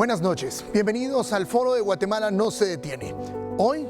Buenas noches, bienvenidos al Foro de Guatemala No se detiene. Hoy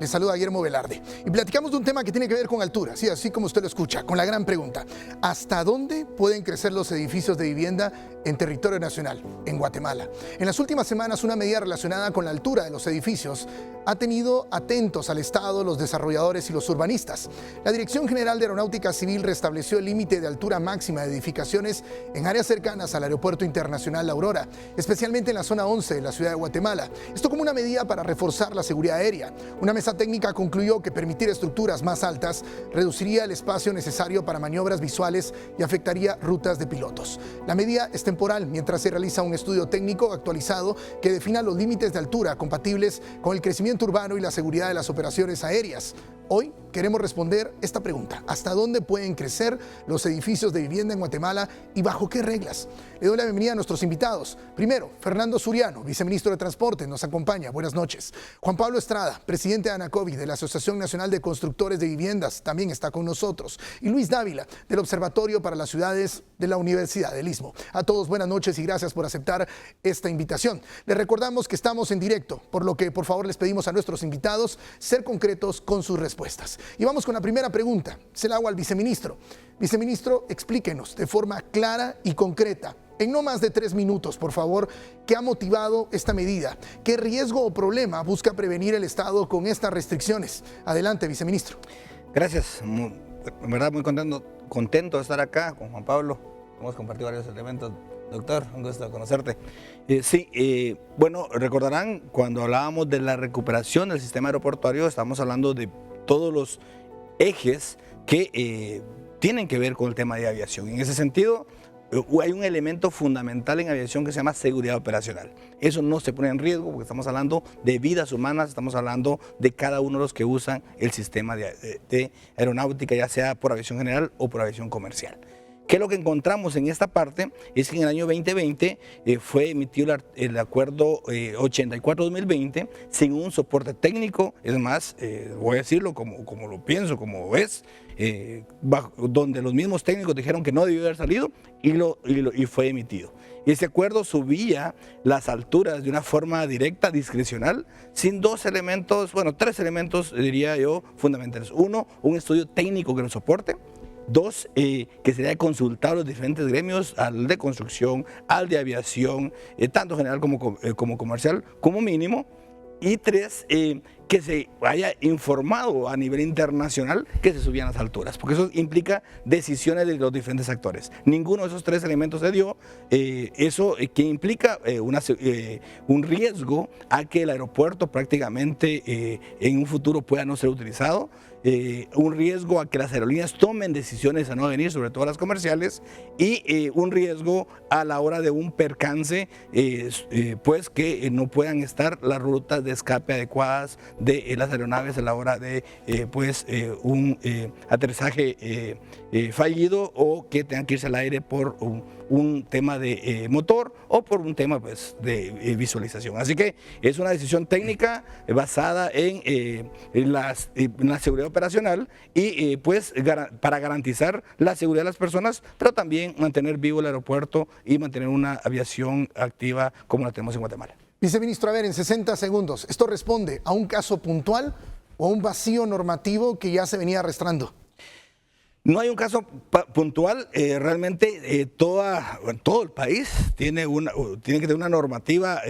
les saluda Guillermo Velarde y platicamos de un tema que tiene que ver con altura, sí, así como usted lo escucha, con la gran pregunta: ¿hasta dónde pueden crecer los edificios de vivienda en territorio nacional, en Guatemala? En las últimas semanas, una medida relacionada con la altura de los edificios ha tenido atentos al Estado, los desarrolladores y los urbanistas. La Dirección General de Aeronáutica Civil restableció el límite de altura máxima de edificaciones en áreas cercanas al Aeropuerto Internacional La Aurora, especialmente en la zona 11 de la ciudad de Guatemala. Esto como una medida para reforzar la seguridad aérea. Una mesa técnica concluyó que permitir estructuras más altas reduciría el espacio necesario para maniobras visuales y afectaría rutas de pilotos. La medida es temporal mientras se realiza un estudio técnico actualizado que defina los límites de altura compatibles con el crecimiento urbano y la seguridad de las operaciones aéreas. Hoy queremos responder esta pregunta: ¿hasta dónde pueden crecer los edificios de vivienda en Guatemala y bajo qué reglas? Le doy la bienvenida a nuestros invitados. Primero, Fernando Suriano, viceministro de Transporte, nos acompaña. Buenas noches. Juan Pablo Estrada, presidente de ANACOVI, de la Asociación Nacional de Constructores de Viviendas, también está con nosotros. Y Luis Dávila, del Observatorio para las Ciudades de la Universidad del Istmo. A todos, buenas noches y gracias por aceptar esta invitación. Les recordamos que estamos en directo, por lo que por favor les pedimos a nuestros invitados ser concretos con sus respuestas. Y vamos con la primera pregunta. Se la hago al viceministro. Viceministro, explíquenos de forma clara y concreta, en no más de 3 minutos, por favor, ¿qué ha motivado esta medida? ¿Qué riesgo o problema busca prevenir el Estado con estas restricciones? Adelante, viceministro. Gracias. En verdad, muy contento de estar acá con Juan Pablo. Hemos compartido varios elementos. Doctor, un gusto conocerte. Bueno, recordarán cuando hablábamos de la recuperación del sistema aeroportuario, estamos hablando de todos los ejes que tienen que ver con el tema de aviación. En ese sentido, hay un elemento fundamental en aviación que se llama seguridad operacional. Eso no se pone en riesgo porque estamos hablando de vidas humanas, estamos hablando de cada uno de los que usan el sistema de aeronáutica, ya sea por aviación general o por aviación comercial. ¿Qué es lo que encontramos en esta parte? Es que en el año 2020 fue emitido el acuerdo 84-2020 sin un soporte técnico. Es más, voy a decirlo como lo pienso, como es, donde los mismos técnicos dijeron que no debió haber salido y fue emitido. Y ese acuerdo subía las alturas de una forma directa, discrecional, sin 3 elementos, diría yo, fundamentales. 1, un estudio técnico que lo soporte. 2, que sería consultar a los diferentes gremios, al de construcción, al de aviación, tanto general como comercial, como mínimo. Y 3, que se haya informado a nivel internacional que se subían las alturas, porque eso implica decisiones de los diferentes actores. Ninguno de esos 3 elementos se dio, eso que implica un riesgo a que el aeropuerto prácticamente en un futuro pueda no ser utilizado, un riesgo a que las aerolíneas tomen decisiones a no venir, sobre todo las comerciales, y un riesgo a la hora de un percance, pues que no puedan estar las rutas de escape adecuadas de las aeronaves a la hora de un aterrizaje fallido, o que tengan que irse al aire por un tema de motor o por un tema de visualización. Así que es una decisión técnica basada en la seguridad operacional y para garantizar la seguridad de las personas, pero también mantener vivo el aeropuerto y mantener una aviación activa como la tenemos en Guatemala. Viceministro, a ver, en 60 segundos, ¿esto responde a un caso puntual o a un vacío normativo que ya se venía arrastrando? No hay un caso puntual, realmente todo el país tiene que tener una normativa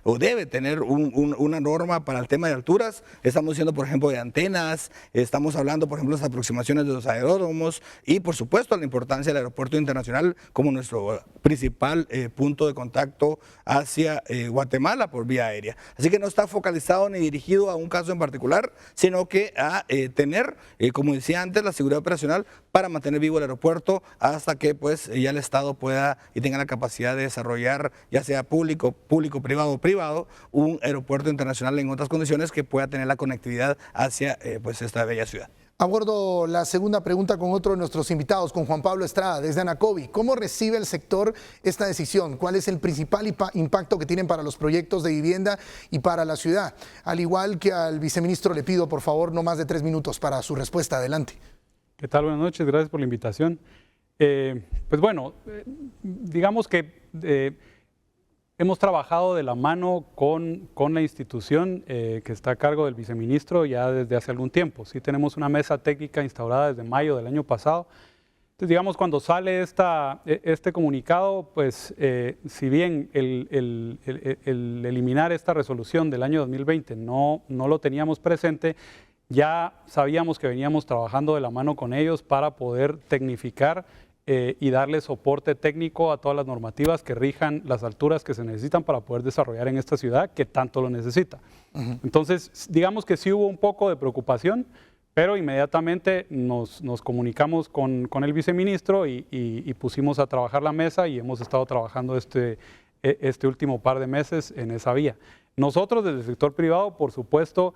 o debe tener una norma para el tema de alturas. Estamos diciendo, por ejemplo, de antenas, estamos hablando, por ejemplo, de las aproximaciones de los aeródromos y, por supuesto, la importancia del aeropuerto internacional como nuestro principal punto de contacto hacia Guatemala por vía aérea. Así que no está focalizado ni dirigido a un caso en particular, sino que a tener, como decía antes, la seguridad operacional para mantener vivo el aeropuerto hasta que ya el Estado pueda y tenga la capacidad de desarrollar, ya sea público, privado o privado, un aeropuerto internacional en otras condiciones que pueda tener la conectividad hacia esta bella ciudad. Abordo la segunda pregunta con otro de nuestros invitados, con Juan Pablo Estrada, desde ANACOVI. ¿Cómo recibe el sector esta decisión? ¿Cuál es el principal impacto que tienen para los proyectos de vivienda y para la ciudad? Al igual que al viceministro, le pido, por favor, no más de 3 minutos para su respuesta. Adelante. ¿Qué tal? Buenas noches, gracias por la invitación. Pues bueno, digamos que Hemos trabajado de la mano con la institución que está a cargo del viceministro ya desde hace algún tiempo. Sí tenemos una mesa técnica instaurada desde mayo del año pasado. Entonces, digamos, cuando sale este comunicado, pues si bien el eliminar esta resolución del año 2020 no lo teníamos presente, ya sabíamos que veníamos trabajando de la mano con ellos para poder tecnificar y darle soporte técnico a todas las normativas que rijan las alturas que se necesitan para poder desarrollar en esta ciudad que tanto lo necesita. Entonces, digamos que sí hubo un poco de preocupación, pero inmediatamente nos comunicamos con el viceministro y pusimos a trabajar la mesa y hemos estado trabajando este último par de meses en esa vía. Nosotros desde el sector privado, por supuesto,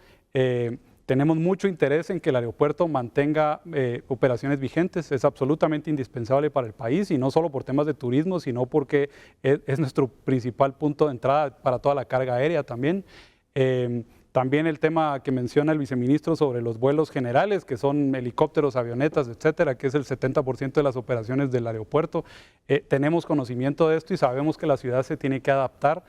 tenemos mucho interés en que el aeropuerto mantenga operaciones vigentes. Es absolutamente indispensable para el país y no solo por temas de turismo, sino porque es nuestro principal punto de entrada para toda la carga aérea también. También el tema que menciona el viceministro sobre los vuelos generales, que son helicópteros, avionetas, etcétera, que es el 70% de las operaciones del aeropuerto. Tenemos conocimiento de esto y sabemos que la ciudad se tiene que adaptar.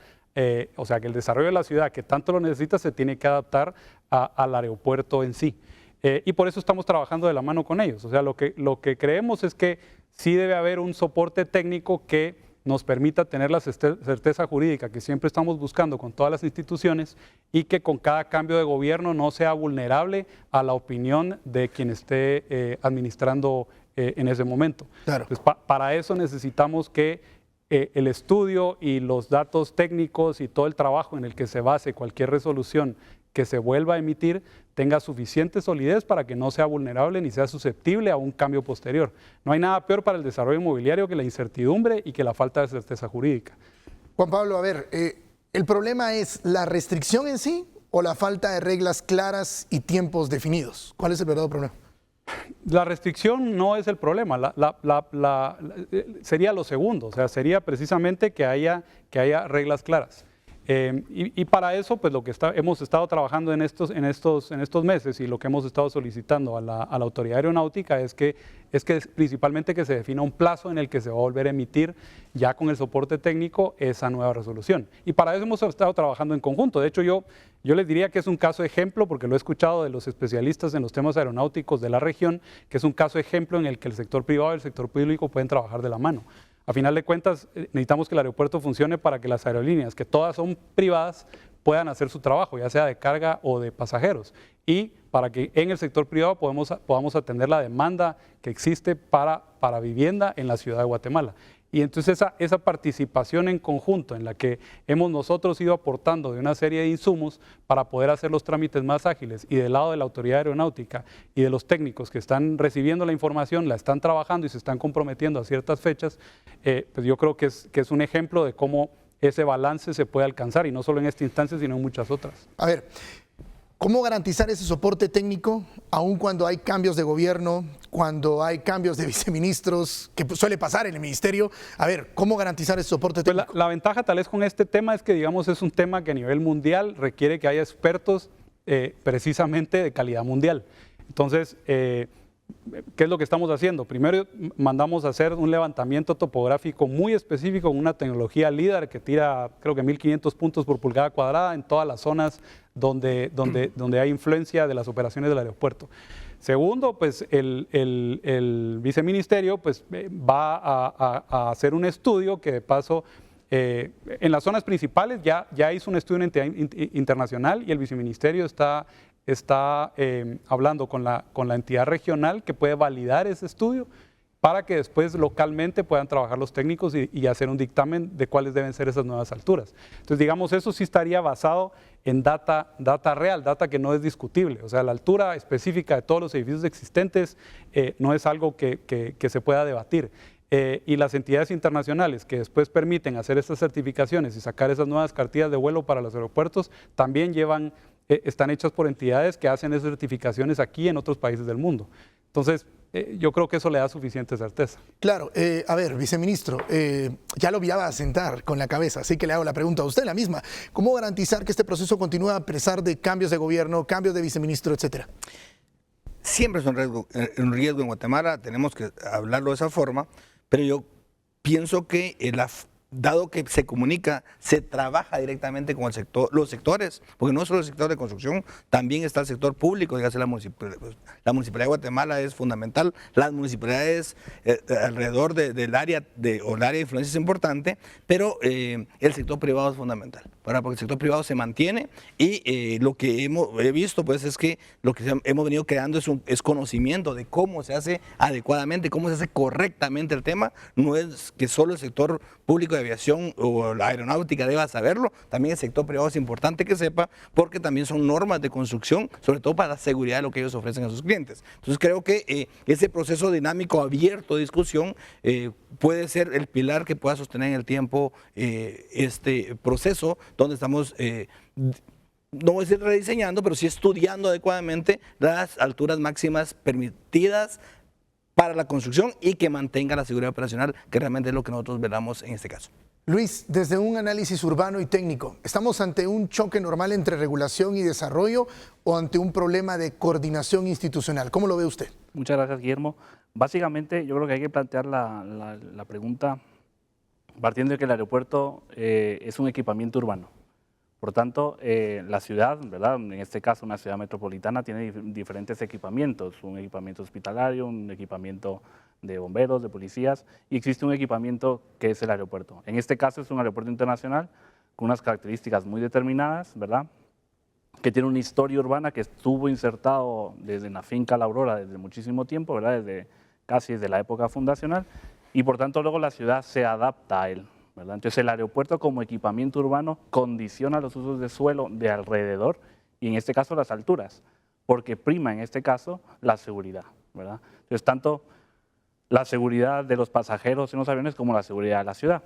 O sea, que el desarrollo de la ciudad, que tanto lo necesita, se tiene que adaptar al aeropuerto en sí. Y por eso estamos trabajando de la mano con ellos. O sea, lo que creemos es que sí debe haber un soporte técnico que nos permita tener la certeza jurídica que siempre estamos buscando con todas las instituciones y que con cada cambio de gobierno no sea vulnerable a la opinión de quien esté administrando en ese momento. Claro. Entonces, para eso necesitamos que el estudio y los datos técnicos y todo el trabajo en el que se base cualquier resolución que se vuelva a emitir tenga suficiente solidez para que no sea vulnerable ni sea susceptible a un cambio posterior. No hay nada peor para el desarrollo inmobiliario que la incertidumbre y que la falta de certeza jurídica. Juan Pablo, a ver, ¿el problema es la restricción en sí o la falta de reglas claras y tiempos definidos? ¿Cuál es el verdadero problema? La restricción no es el problema, sería lo segundo, o sea, sería precisamente que haya reglas claras. Y para eso, pues lo que hemos estado trabajando en estos meses y lo que hemos estado solicitando a la Autoridad Aeronáutica es que principalmente que se defina un plazo en el que se va a volver a emitir ya con el soporte técnico esa nueva resolución. Y para eso hemos estado trabajando en conjunto. De hecho, yo les diría que es un caso ejemplo, porque lo he escuchado de los especialistas en los temas aeronáuticos de la región, que es un caso ejemplo en el que el sector privado y el sector público pueden trabajar de la mano. A final de cuentas, necesitamos que el aeropuerto funcione para que las aerolíneas, que todas son privadas, puedan hacer su trabajo, ya sea de carga o de pasajeros. Y para que en el sector privado podamos atender la demanda que existe para vivienda en la ciudad de Guatemala. Y entonces esa participación en conjunto en la que hemos nosotros ido aportando de una serie de insumos para poder hacer los trámites más ágiles y del lado de la Autoridad Aeronáutica y de los técnicos que están recibiendo la información, la están trabajando y se están comprometiendo a ciertas fechas, pues yo creo que es un ejemplo de cómo ese balance se puede alcanzar y no solo en esta instancia sino en muchas otras. A ver, ¿cómo garantizar ese soporte técnico aun cuando hay cambios de gobierno, cuando hay cambios de viceministros, que suele pasar en el ministerio? A ver, ¿cómo garantizar ese soporte técnico? Pues la ventaja tal vez con este tema es que, digamos, es un tema que a nivel mundial requiere que haya expertos precisamente de calidad mundial. Entonces, ¿qué es lo que estamos haciendo? Primero mandamos a hacer un levantamiento topográfico muy específico con una tecnología LIDAR que tira creo que 1500 puntos por pulgada cuadrada en todas las zonas donde hay influencia de las operaciones del aeropuerto. Segundo, pues el viceministerio pues, va a hacer un estudio que de paso en las zonas principales ya hizo un estudio en entidad internacional y el viceministerio está hablando con la entidad regional que puede validar ese estudio para que después localmente puedan trabajar los técnicos y hacer un dictamen de cuáles deben ser esas nuevas alturas. Entonces, digamos, eso sí estaría basado en data real, data que no es discutible. O sea, la altura específica de todos los edificios existentes no es algo que se pueda debatir. Y las entidades internacionales que después permiten hacer estas certificaciones y sacar esas nuevas cartillas de vuelo para los aeropuertos también están hechas por entidades que hacen esas certificaciones aquí en otros países del mundo. Entonces, yo creo que eso le da suficiente certeza. Claro, a ver, viceministro, ya lo vi a sentar con la cabeza, así que le hago la pregunta a usted, la misma. ¿Cómo garantizar que este proceso continúe a pesar de cambios de gobierno, cambios de viceministro, etcétera? Siempre es un riesgo en Guatemala, tenemos que hablarlo de esa forma, pero yo pienso que dado que se comunica, se trabaja directamente con el sector, los sectores, porque no solo el sector de construcción, también está el sector público, dígase la Municipalidad de Guatemala es fundamental, las municipalidades alrededor del área o el área de influencia es importante, pero el sector privado es fundamental, ¿verdad? Porque el sector privado se mantiene y lo que he visto pues es que lo que hemos venido creando es conocimiento de cómo se hace adecuadamente, cómo se hace correctamente el tema, no es que solo el sector público de aviación o la aeronáutica deba saberlo, también el sector privado es importante que sepa, porque también son normas de construcción, sobre todo para la seguridad de lo que ellos ofrecen a sus clientes. Entonces creo que ese proceso dinámico, abierto de discusión, puede ser el pilar que pueda sostener en el tiempo este proceso donde estamos, no voy a decir rediseñando, pero sí estudiando adecuadamente las alturas máximas permitidas para la construcción y que mantenga la seguridad operacional, que realmente es lo que nosotros velamos en este caso. Luis, desde un análisis urbano y técnico, ¿estamos ante un choque normal entre regulación y desarrollo o ante un problema de coordinación institucional? ¿Cómo lo ve usted? Muchas gracias, Guillermo. Básicamente, yo creo que hay que plantear la pregunta partiendo de que el aeropuerto es un equipamiento urbano. Por tanto, la ciudad, ¿verdad? En este caso una ciudad metropolitana, tiene diferentes equipamientos, un equipamiento hospitalario, un equipamiento de bomberos, de policías, y existe un equipamiento que es el aeropuerto. En este caso es un aeropuerto internacional con unas características muy determinadas, ¿verdad? Que tiene una historia urbana que estuvo insertado desde la finca La Aurora desde muchísimo tiempo, ¿verdad? Casi desde la época fundacional, y por tanto luego la ciudad se adapta a él, ¿verdad? Entonces el aeropuerto como equipamiento urbano condiciona los usos de suelo de alrededor y en este caso las alturas, porque prima en este caso la seguridad, ¿verdad? Entonces tanto la seguridad de los pasajeros en los aviones como la seguridad de la ciudad.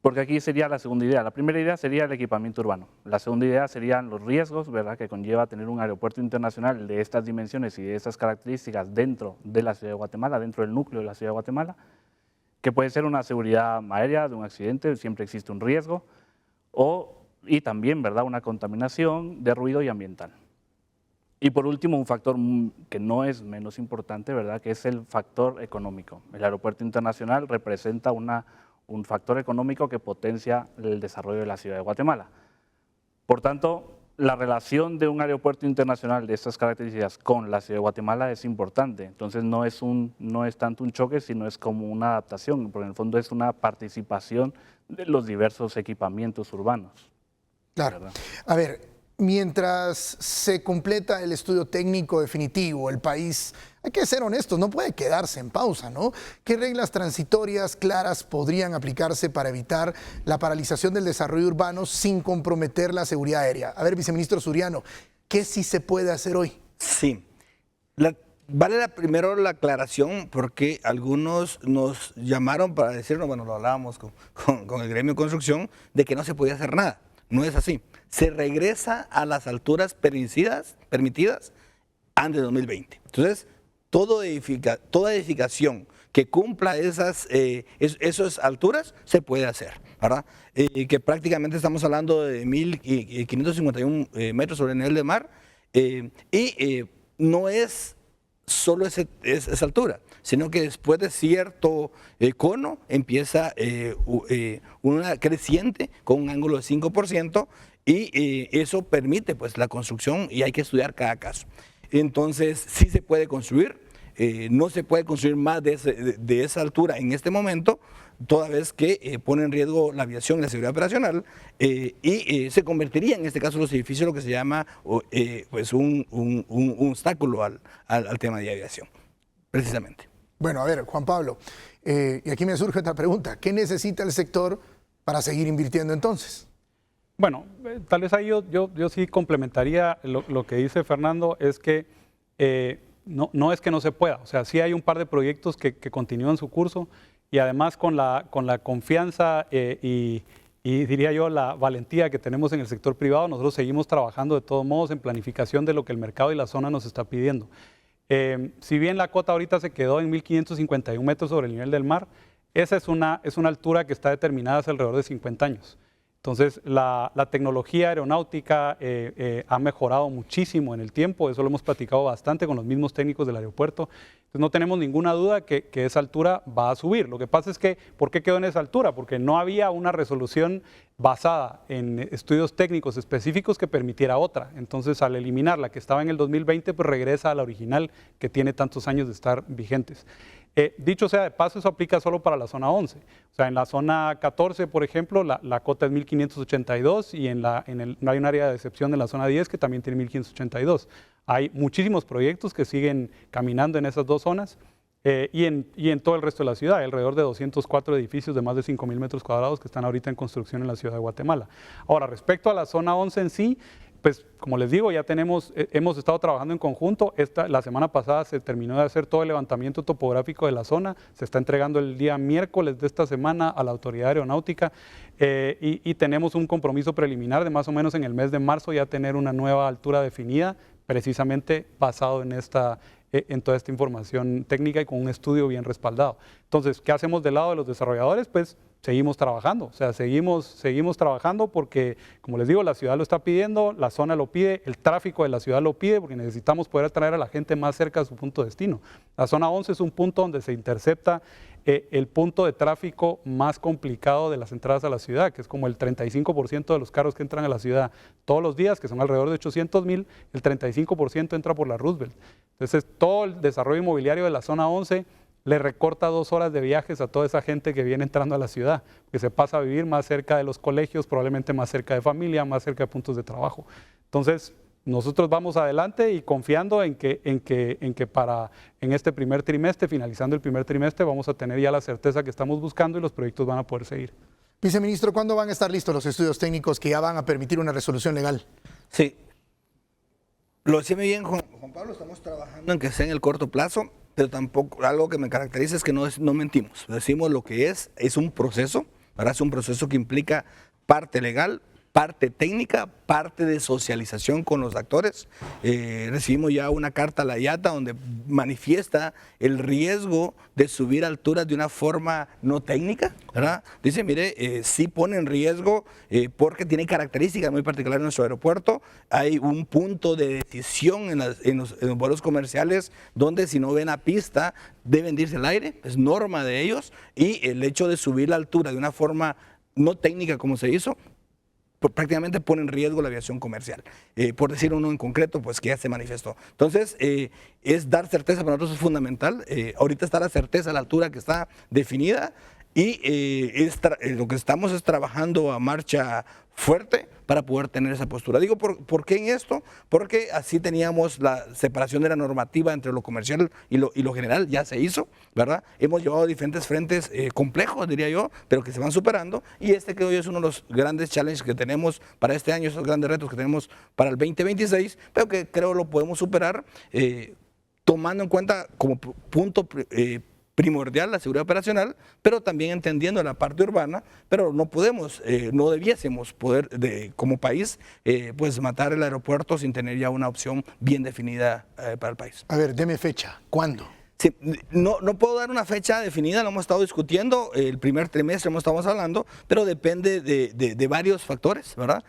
Porque aquí sería la segunda idea. La primera idea sería el equipamiento urbano. La segunda idea serían los riesgos, ¿verdad?, que conlleva tener un aeropuerto internacional de estas dimensiones y de estas características dentro de la ciudad de Guatemala, dentro del núcleo de la ciudad de Guatemala, que puede ser una seguridad aérea de un accidente, siempre existe un riesgo, y también, ¿verdad?, una contaminación de ruido y ambiental. Y por último, un factor que no es menos importante, ¿verdad?, que es el factor económico. El aeropuerto internacional representa un factor económico que potencia el desarrollo de la ciudad de Guatemala. Por tanto, la relación de un aeropuerto internacional de estas características con la ciudad de Guatemala es importante. Entonces no es tanto un choque, sino es como una adaptación, porque en el fondo es una participación de los diversos equipamientos urbanos. Claro. ¿Verdad? A ver, mientras se completa el estudio técnico definitivo, el país, hay que ser honestos, no puede quedarse en pausa, ¿no? ¿Qué reglas transitorias claras podrían aplicarse para evitar la paralización del desarrollo urbano sin comprometer la seguridad aérea? A ver, viceministro Suriano, ¿qué sí se puede hacer hoy? Sí. Vale primero la aclaración porque algunos nos llamaron para decirnos, bueno, lo hablábamos con el gremio de construcción, de que no se podía hacer nada. No es así. Se regresa a las alturas permitidas antes de 2020. Entonces, toda edificación que cumpla esas alturas se puede hacer, ¿verdad? Que prácticamente estamos hablando de 1.551 metros sobre el nivel del mar no es solo esa altura, sino que después de cierto cono empieza una creciente con un ángulo de 5% y eso permite pues la construcción y hay que estudiar cada caso. Entonces sí se puede construir, no se puede construir más de esa altura en este momento, toda vez que pone en riesgo la aviación y la seguridad operacional y se convertiría en este caso los edificios lo que se llama pues un obstáculo al tema de aviación, precisamente. Bueno, a ver, Juan Pablo, y aquí me surge otra pregunta. ¿Qué necesita el sector para seguir invirtiendo entonces? Bueno, tal vez ahí yo sí complementaría lo que dice Fernando, es que no es que no se pueda, o sea, sí hay un par de proyectos que continúan su curso y además con la confianza y diría yo la valentía que tenemos en el sector privado, nosotros seguimos trabajando de todos modos en planificación de lo que el mercado y la zona nos está pidiendo. Si bien la cota ahorita se quedó en 1.551 metros sobre el nivel del mar, esa es una altura que está determinada hace alrededor de 50 años. Entonces, la tecnología aeronáutica ha mejorado muchísimo en el tiempo, eso lo hemos platicado bastante con los mismos técnicos del aeropuerto. Entonces, no tenemos ninguna duda que esa altura va a subir. Lo que pasa es que, ¿por qué quedó en esa altura? Porque no había una resolución basada en estudios técnicos específicos que permitiera otra. Entonces, al eliminar la que estaba en el 2020, pues regresa a la original que tiene tantos años de estar vigentes. Dicho sea de paso, eso aplica solo para la zona 11. O sea, en la zona 14, por ejemplo, la cota es 1582 y no hay un área de excepción en la zona 10 que también tiene 1582. Hay muchísimos proyectos que siguen caminando en esas dos zonas y en todo el resto de la ciudad. Hay alrededor de 204 edificios de más de 5.000 metros cuadrados que están ahorita en construcción en la ciudad de Guatemala. Ahora, respecto a la zona 11 en sí, pues como les digo, ya hemos estado trabajando en conjunto. La semana pasada se terminó de hacer todo el levantamiento topográfico de la zona, se está entregando el día miércoles de esta semana a la Autoridad Aeronáutica y tenemos un compromiso preliminar de más o menos en el mes de marzo ya tener una nueva altura definida, precisamente basado en toda esta información técnica y con un estudio bien respaldado. Entonces, ¿qué hacemos del lado de los desarrolladores? Pues seguimos trabajando, o sea, seguimos trabajando porque, como les digo, la ciudad lo está pidiendo, la zona lo pide, el tráfico de la ciudad lo pide, porque necesitamos poder atraer a la gente más cerca de su punto de destino. La zona 11 es un punto donde se intercepta el punto de tráfico más complicado de las entradas a la ciudad, que es como el 35% de los carros que entran a la ciudad todos los días, que son alrededor de 800,000, el 35% entra por la Roosevelt. Entonces, todo el desarrollo inmobiliario de la zona 11 le recorta 2 horas de viajes a toda esa gente que viene entrando a la ciudad, que se pasa a vivir más cerca de los colegios, probablemente más cerca de familia, más cerca de puntos de trabajo. Entonces, nosotros vamos adelante y confiando en que en este primer trimestre, finalizando el primer trimestre, vamos a tener ya la certeza que estamos buscando y los proyectos van a poder seguir. Viceministro, ¿cuándo van a estar listos los estudios técnicos que ya van a permitir una resolución legal? Sí, lo decía muy bien Juan Pablo, estamos trabajando en que sea en el corto plazo, pero tampoco, algo que me caracteriza es que no mentimos, decimos lo que es un proceso, ¿verdad? Es un proceso que implica parte legal, parte técnica, parte de socialización con los actores. Recibimos ya una carta a la IATA donde manifiesta el riesgo de subir alturas de una forma no técnica, ¿verdad? Dice, mire, sí pone en riesgo porque tiene características muy particulares en nuestro aeropuerto. Hay un punto de decisión en los vuelos comerciales donde si no ven a pista deben irse al aire, es norma de ellos, y el hecho de subir la altura de una forma no técnica como se hizo, prácticamente pone en riesgo la aviación comercial. Por decir uno en concreto, pues que ya se manifestó. Entonces, es dar certeza, para nosotros es fundamental. Ahorita está la certeza a la altura que está definida y lo que estamos es trabajando a marcha fuerte para poder tener esa postura. Digo, ¿por qué en esto? Porque así teníamos la separación de la normativa entre lo comercial y lo general, ya se hizo, ¿verdad? Hemos llevado diferentes frentes complejos, diría yo, pero que se van superando, y creo yo es uno de los grandes challenges que tenemos para este año, esos grandes retos que tenemos para el 2026, pero que creo lo podemos superar tomando en cuenta como punto primordial la seguridad operacional, pero también entendiendo la parte urbana, pero no podemos, no debiésemos poder como país pues matar el aeropuerto sin tener ya una opción bien definida para el país. A ver, deme fecha, ¿cuándo? Sí, no puedo dar una fecha definida, lo hemos estado discutiendo, el primer trimestre estamos hablando, pero depende de varios factores, ¿verdad?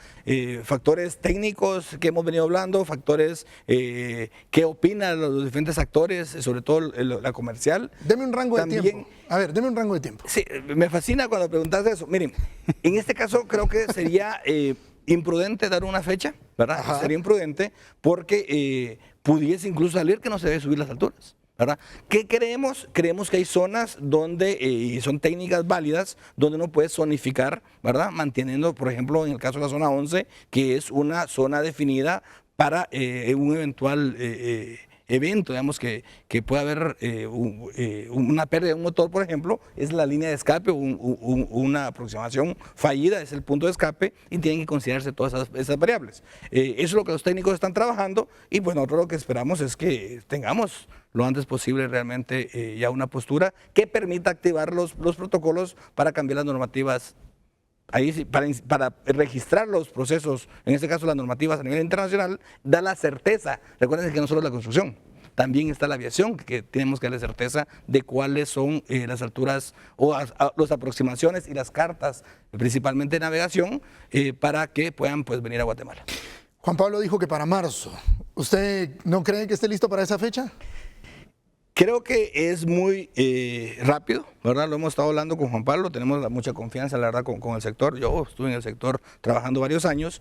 Factores técnicos que hemos venido hablando, factores qué opinan los diferentes actores, sobre todo la comercial. Deme un rango de tiempo. A ver, deme un rango de tiempo. Sí, me fascina cuando preguntas eso. Miren, en este caso creo que sería imprudente dar una fecha, ¿verdad? Ajá. Sería imprudente porque pudiese incluso salir que no se debe subir las alturas, ¿verdad? ¿Qué creemos? Creemos que hay zonas donde, y son técnicas válidas, donde uno puede zonificar, ¿verdad? Manteniendo, por ejemplo, en el caso de la zona 11, que es una zona definida para un eventual evento, digamos, que pueda haber una pérdida de un motor, por ejemplo, es la línea de escape, una aproximación fallida, es el punto de escape, y tienen que considerarse todas esas variables. Eso es lo que los técnicos están trabajando, y pues nosotros lo que esperamos es que tengamos lo antes posible realmente ya una postura que permita activar los protocolos para cambiar las normativas. Ahí sí, para registrar los procesos, en este caso las normativas a nivel internacional, da la certeza. Recuerden que no solo es la construcción, también está la aviación, que tenemos que darle certeza de cuáles son las alturas o las aproximaciones y las cartas, principalmente de navegación, para que puedan pues, venir a Guatemala. Juan Pablo dijo que para marzo. ¿Usted no cree que esté listo para esa fecha? Creo que es muy rápido, ¿verdad? Lo hemos estado hablando con Juan Pablo, tenemos mucha confianza, la verdad, con el sector. Yo estuve en el sector trabajando varios años.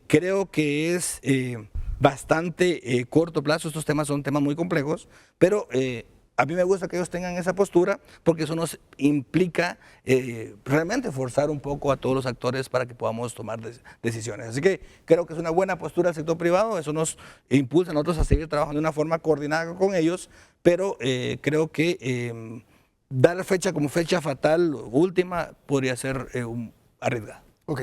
Creo que es bastante corto plazo, estos temas son temas muy complejos, pero a mí me gusta que ellos tengan esa postura porque eso nos implica realmente forzar un poco a todos los actores para que podamos tomar decisiones. Así que creo que es una buena postura del sector privado, eso nos impulsa a nosotros a seguir trabajando de una forma coordinada con ellos, pero creo que dar fecha como fecha fatal última podría ser arriesgado. Ok.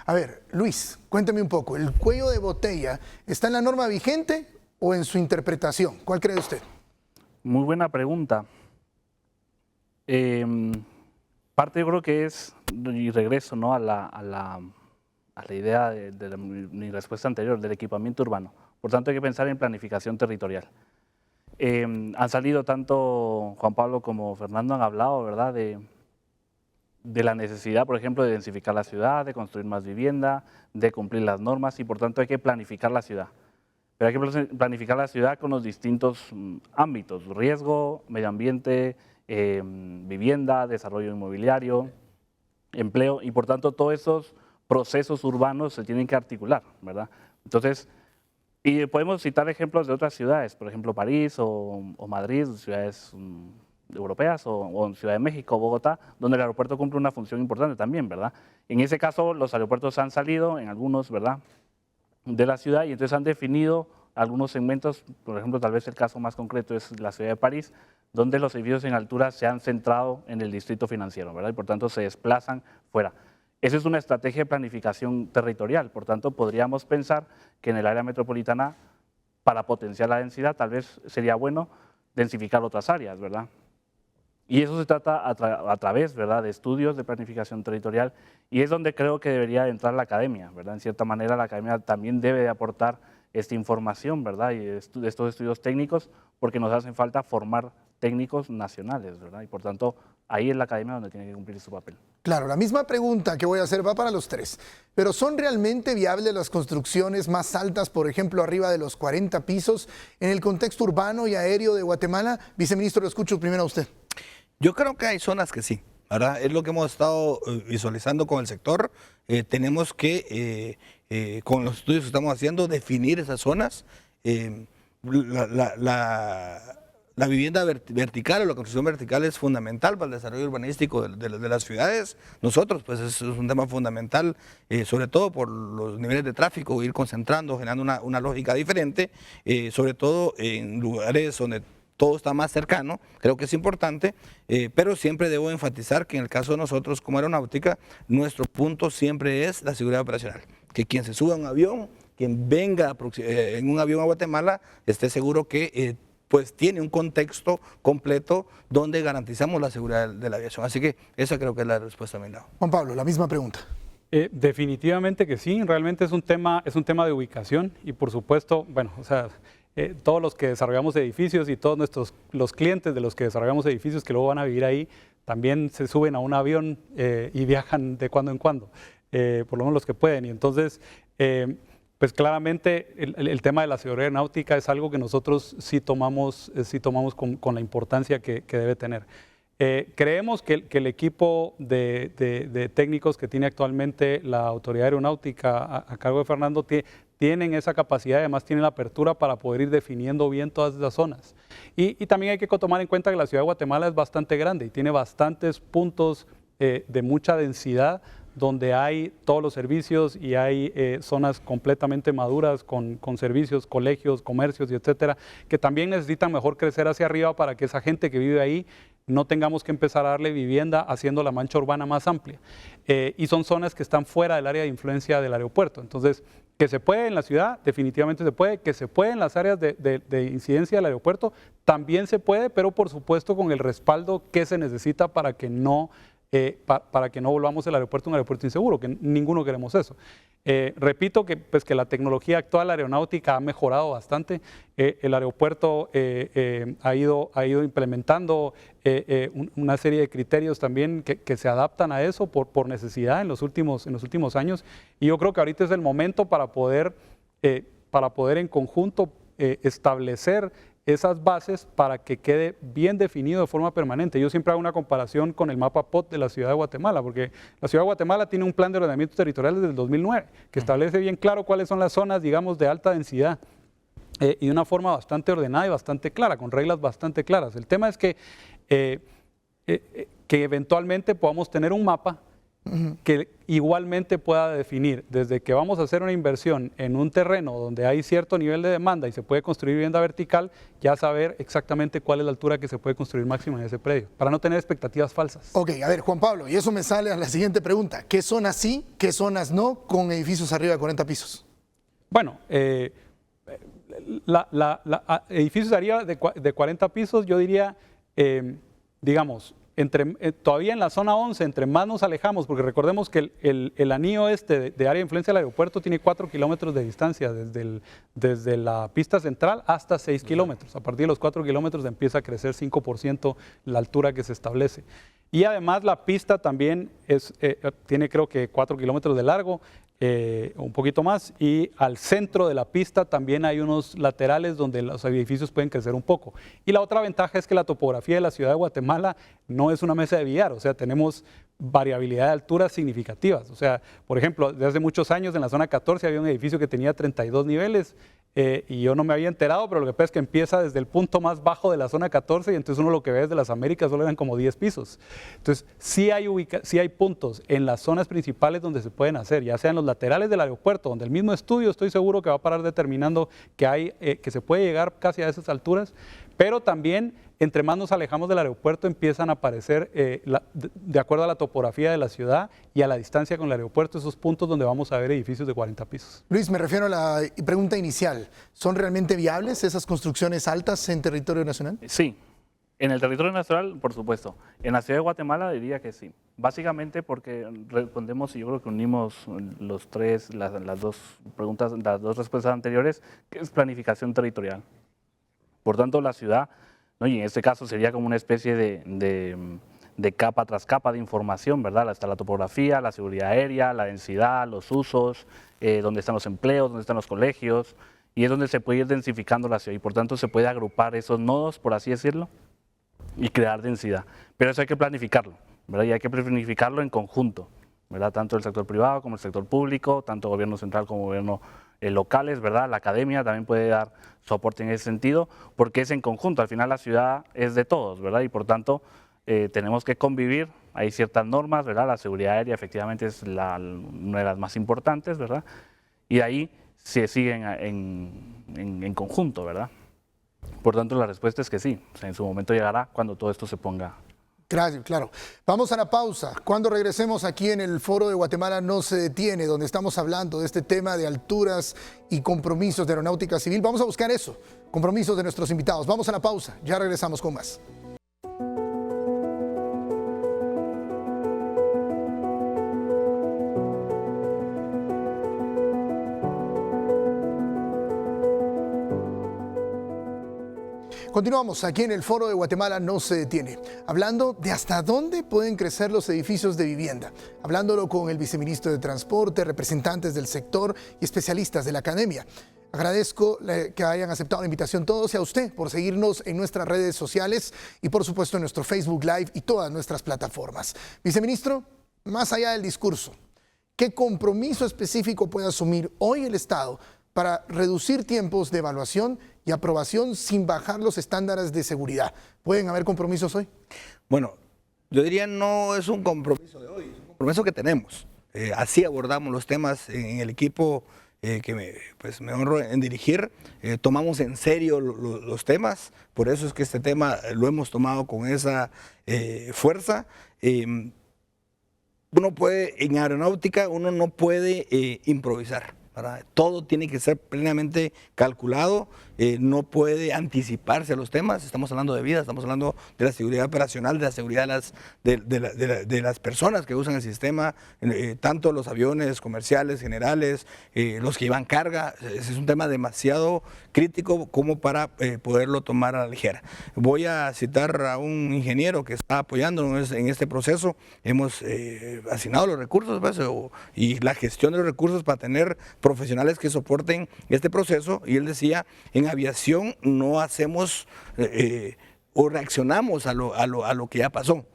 A ver, Luis, cuénteme un poco. ¿El cuello de botella está en la norma vigente o en su interpretación? ¿Cuál cree usted? Muy buena pregunta. Parte yo creo que es, y regreso, ¿no? a la idea de mi respuesta anterior, del equipamiento urbano. Por tanto, hay que pensar en planificación territorial. Han salido tanto Juan Pablo como Fernando, han hablado, ¿verdad?, de la necesidad, por ejemplo, de densificar la ciudad, de construir más vivienda, de cumplir las normas, y por tanto hay que planificar la ciudad. Pero hay que planificar la ciudad con los distintos ámbitos: riesgo, medio ambiente, vivienda, desarrollo inmobiliario, empleo, y por tanto todos esos procesos urbanos se tienen que articular, ¿verdad? Entonces, y podemos citar ejemplos de otras ciudades, por ejemplo París o Madrid, ciudades europeas, o Ciudad de México, Bogotá, donde el aeropuerto cumple una función importante también, ¿verdad? En ese caso los aeropuertos han salido, en algunos, ¿verdad?, de la ciudad, y entonces han definido algunos segmentos. Por ejemplo, tal vez el caso más concreto es la ciudad de París, donde los edificios en altura se han centrado en el distrito financiero, ¿verdad? Y por tanto se desplazan fuera. Esa es una estrategia de planificación territorial. Por tanto, podríamos pensar que en el área metropolitana, para potenciar la densidad, tal vez sería bueno densificar otras áreas, ¿verdad? Y eso se trata a través, ¿verdad?, de estudios de planificación territorial, y es donde creo que debería entrar la academia, ¿verdad? En cierta manera la academia también debe de aportar esta información, ¿verdad?, y de estos estudios técnicos, porque nos hacen falta formar técnicos nacionales, ¿verdad? Y por tanto, ahí es la academia donde tiene que cumplir su papel. Claro, la misma pregunta que voy a hacer va para los tres, pero ¿son realmente viables las construcciones más altas, por ejemplo, arriba de los 40 pisos, en el contexto urbano y aéreo de Guatemala? Viceministro, lo escucho primero a usted. Yo creo que hay zonas que sí, ¿verdad? Es lo que hemos estado visualizando con el sector. Tenemos que, con los estudios que estamos haciendo, definir esas zonas. La vivienda vertical o la construcción vertical es fundamental para el desarrollo urbanístico de las ciudades. Nosotros, pues es un tema fundamental, sobre todo por los niveles de tráfico, ir concentrando, generando una lógica diferente, sobre todo en lugares donde todo está más cercano. Creo que es importante, pero siempre debo enfatizar que en el caso de nosotros como aeronáutica, nuestro punto siempre es la seguridad operacional. Que quien se suba a un avión, quien venga en un avión a Guatemala, esté seguro que pues tiene un contexto completo donde garantizamos la seguridad de la aviación. Así que esa creo que es la respuesta, Milao. Juan Pablo, la misma pregunta. Definitivamente que sí, realmente es un tema de ubicación, y por supuesto, bueno, o sea, todos los que desarrollamos edificios y todos los clientes de los que desarrollamos edificios que luego van a vivir ahí, también se suben a un avión y viajan de cuando en cuando, por lo menos los que pueden. Y entonces, pues claramente el tema de la seguridad aeronáutica es algo que nosotros sí tomamos con la importancia que debe tener. Creemos que el equipo de técnicos que tiene actualmente la Autoridad Aeronáutica a cargo de Fernando tienen esa capacidad, además tienen la apertura para poder ir definiendo bien todas esas zonas. Y también hay que tomar en cuenta que la ciudad de Guatemala es bastante grande y tiene bastantes puntos de mucha densidad, donde hay todos los servicios y hay zonas completamente maduras con servicios, colegios, comercios y etcétera, que también necesitan mejor crecer hacia arriba para que esa gente que vive ahí no tengamos que empezar a darle vivienda haciendo la mancha urbana más amplia. Y son zonas que están fuera del área de influencia del aeropuerto. Entonces, que se puede en la ciudad, definitivamente se puede. Que se puede en las áreas de incidencia del aeropuerto, también se puede, pero por supuesto con el respaldo que se necesita para que no para que no volvamos el aeropuerto un aeropuerto inseguro, que ninguno queremos eso. Repito que, pues, que la tecnología actual aeronáutica ha mejorado bastante. El aeropuerto ha ido implementando una serie de criterios también que se adaptan a eso por necesidad en los últimos años. Y yo creo que ahorita es el momento para poder en conjunto establecer esas bases para que quede bien definido de forma permanente. Yo siempre hago una comparación con el mapa POT de la ciudad de Guatemala, porque la ciudad de Guatemala tiene un plan de ordenamiento territorial desde el 2009, que establece bien claro cuáles son las zonas, digamos, de alta densidad, y de una forma bastante ordenada y bastante clara, con reglas bastante claras. El tema es que eventualmente podamos tener un mapa que igualmente pueda definir desde que vamos a hacer una inversión en un terreno donde hay cierto nivel de demanda y se puede construir vivienda vertical, ya saber exactamente cuál es la altura que se puede construir máxima en ese predio, para no tener expectativas falsas. Ok, a ver, Juan Pablo, y eso me sale a la siguiente pregunta. ¿Qué zonas sí, qué zonas no con edificios arriba de 40 pisos? Bueno, edificios arriba de 40 pisos, yo diría, digamos, todavía en la zona 11, entre más nos alejamos, porque recordemos que el anillo de área de influencia del aeropuerto tiene 4 kilómetros de distancia desde la pista central hasta 6 kilómetros. A partir de los 4 kilómetros empieza a crecer 5% la altura que se establece. Y además la pista también tiene, creo que, 4 kilómetros de largo, un poquito más, y al centro de la pista también hay unos laterales donde los edificios pueden crecer un poco. Y la otra ventaja es que la topografía de la ciudad de Guatemala no es una mesa de billar, o sea, tenemos variabilidad de alturas significativas. O sea, por ejemplo, desde hace muchos años en la zona 14 había un edificio que tenía 32 niveles, y yo no me había enterado, pero lo que pasa es que empieza desde el punto más bajo de la zona 14 y entonces uno lo que ve desde las Américas solo eran como 10 pisos. Entonces, sí hay puntos en las zonas principales donde se pueden hacer, ya sea en los laterales del aeropuerto, donde el mismo estudio estoy seguro que va a parar determinando que se puede llegar casi a esas alturas, pero también entre más nos alejamos del aeropuerto empiezan a aparecer, de acuerdo a la topografía de la ciudad y a la distancia con el aeropuerto, esos puntos donde vamos a ver edificios de 40 pisos. Luis, me refiero a la pregunta inicial. ¿Son realmente viables esas construcciones altas en territorio nacional? Sí, en el territorio nacional, por supuesto. En la ciudad de Guatemala diría que sí. Básicamente porque respondemos, y yo creo que unimos las dos preguntas, las dos respuestas anteriores, que es planificación territorial. Por tanto, la ciudad, ¿no? Y en este caso sería como una especie de capa tras capa de información, ¿verdad? Está la topografía, la seguridad aérea, la densidad, los usos, dónde están los empleos, dónde están los colegios, y es donde se puede ir densificando la ciudad, y por tanto se puede agrupar esos nodos, por así decirlo, y crear densidad. Pero eso hay que planificarlo, ¿verdad? Y hay que planificarlo en conjunto, ¿verdad? Tanto el sector privado como el sector público, tanto gobierno central como gobierno locales, ¿verdad? La academia también puede dar soporte en ese sentido, porque es en conjunto. Al final la ciudad es de todos, ¿verdad? Y por tanto tenemos que convivir. Hay ciertas normas, ¿verdad? La seguridad aérea efectivamente es una de las más importantes, ¿verdad? Y ahí se siguen en conjunto, ¿verdad? Por tanto, la respuesta es que sí. O sea, en su momento llegará cuando todo esto se ponga. Gracias, claro. Vamos a la pausa. Cuando regresemos aquí en el Foro de Guatemala no se detiene, donde estamos hablando de este tema de alturas y compromisos de aeronáutica civil. Vamos a buscar eso, compromisos de nuestros invitados. Vamos a la pausa, ya regresamos con más. Continuamos aquí en el Foro de Guatemala no se detiene, hablando de hasta dónde pueden crecer los edificios de vivienda, hablándolo con el viceministro de Transporte, representantes del sector y especialistas de la academia. Agradezco que hayan aceptado la invitación todos y a usted por seguirnos en nuestras redes sociales y por supuesto en nuestro Facebook Live y todas nuestras plataformas. Viceministro, más allá del discurso, ¿qué compromiso específico puede asumir hoy el Estado para reducir tiempos de evaluación y aprobación sin bajar los estándares de seguridad? ¿Pueden haber compromisos hoy? Bueno, yo diría no es un compromiso de hoy, es un compromiso que tenemos. Así abordamos los temas en el equipo que me honro en dirigir. Tomamos en serio los temas, por eso es que este tema lo hemos tomado con esa fuerza. Uno puede, en aeronáutica, uno no puede improvisar, ¿verdad? Todo tiene que ser plenamente calculado no puede anticiparse a los temas. Estamos hablando de vida, estamos hablando de la seguridad operacional, de la seguridad de las personas que usan el sistema, tanto los aviones comerciales, generales, los que llevan carga. Es un tema demasiado crítico como para poderlo tomar a la ligera. Voy a citar a un ingeniero que está apoyándonos en este proceso. Hemos asignado los recursos pues, y la gestión de los recursos para tener profesionales que soporten este proceso, y él decía, en aviación no hacemos o reaccionamos a lo que ya pasó,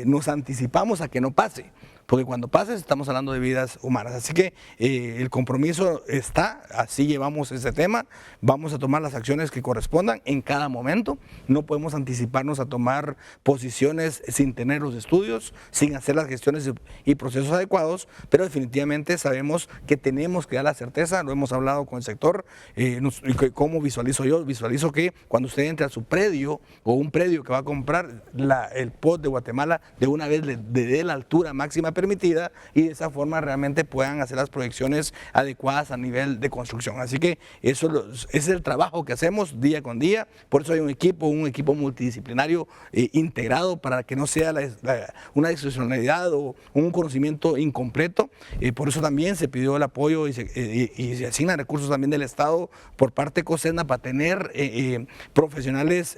nos anticipamos a que no pase. Porque cuando pase estamos hablando de vidas humanas. Así que el compromiso está, así llevamos ese tema, vamos a tomar las acciones que correspondan en cada momento. No podemos anticiparnos a tomar posiciones sin tener los estudios, sin hacer las gestiones y procesos adecuados, pero definitivamente sabemos que tenemos que dar la certeza, lo hemos hablado con el sector. ¿Cómo visualizo yo? Visualizo que cuando usted entre a su predio o un predio que va a comprar, el POT de Guatemala de una vez le dé la altura máxima permitida, y de esa forma realmente puedan hacer las proyecciones adecuadas a nivel de construcción. Así que eso es el trabajo que hacemos día con día. Por eso hay un equipo multidisciplinario integrado, para que no sea una discrecionalidad o un conocimiento incompleto. Por eso también se pidió el apoyo y se asignan recursos también del Estado por parte de COSEDNA para tener profesionales